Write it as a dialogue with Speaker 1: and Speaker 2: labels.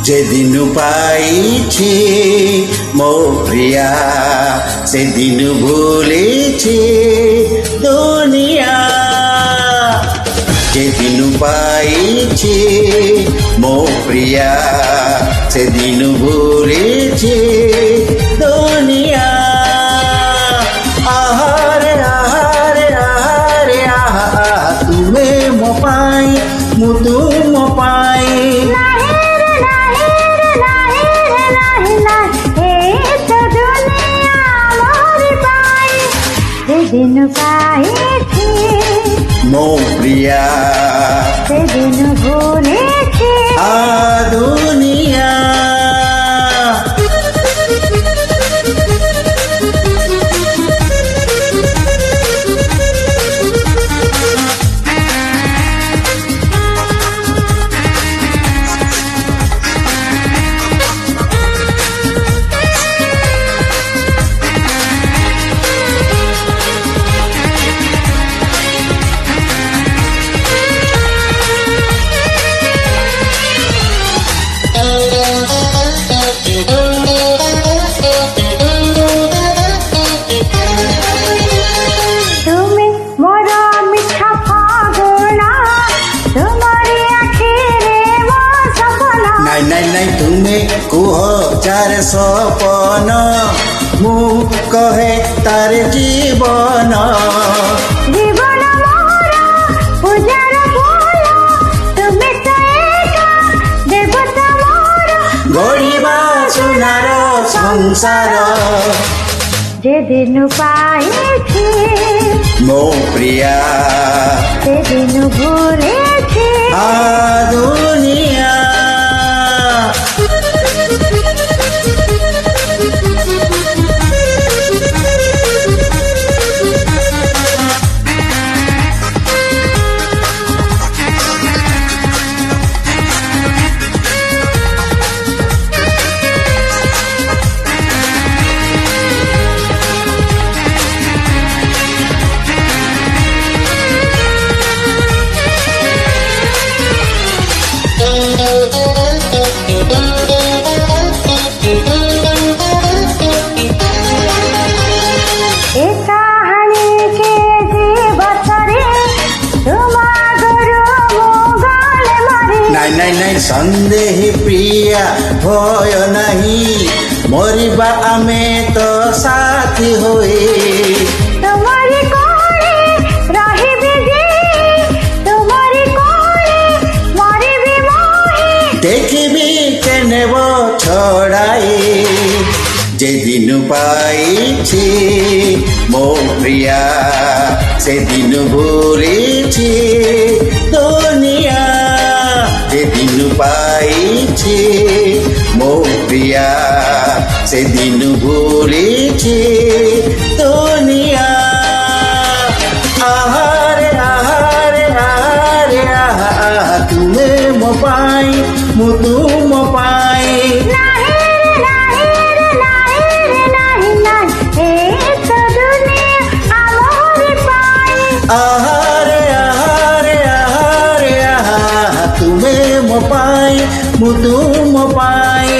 Speaker 1: যেদিন পাইছি মো প্রিয়া সেদিন ভুলেছি দুনিয়া। যেদিন পাইছি মো প্রিয়া সেদিন ভুলেছি দুনিয়া। আহারে আহারে আহারে আহা তুমে মো পাই মু তুম পাই।
Speaker 2: সেদিন পাইছি
Speaker 1: মো প্রিয়া
Speaker 2: সেদিন ভুলেছি
Speaker 1: দুনিয়া।
Speaker 2: তুমি মোর মিঠা ফাগুনা তোমারি আখিরে মো সপনা।
Speaker 1: নাই নাই নাই তুমি কুহ যার সপন মু কহে তার জীবন।
Speaker 2: জীবন মোর পূজার ফুল তুমি তো একা দেবতা মোর।
Speaker 1: গড়িবা সোনার সংসার
Speaker 2: যেদিন পাইছি
Speaker 1: মো প্রিয়া
Speaker 2: সেদিন ভুলেছি
Speaker 1: দুনিয়া।
Speaker 2: এ কাহানিকে যে বছরে তোমার গরু মোগলে মারে।
Speaker 1: নাই নাই নাই সন্দেহ প্রিয়া ভয় নাহি মরিবা আমি তো সাথী হয়ে।
Speaker 2: তোমারি কোলে রহিবি যে তোমারি কোলে মরিবি মোহে।
Speaker 1: দেখিবি কেনেব ছড়াই যেদিন পাইছি মো প্রিয়া সেদিন ভুলেছি দুনিয়া। যেদিন পাইছি মো প্রিয়া সেদিন ভুলেছি দুনিয়া। আহারে আহারে আহারে আহা তুমে মো পাই মু তুম পাই।
Speaker 2: নাহি রে নাহি রে নাহি রে নাহি নাহি এ তো দুনিয়া আমরি পাই।
Speaker 1: আহারে আহারে আহারে আহা তুমে মো পাই মু তুম পাই।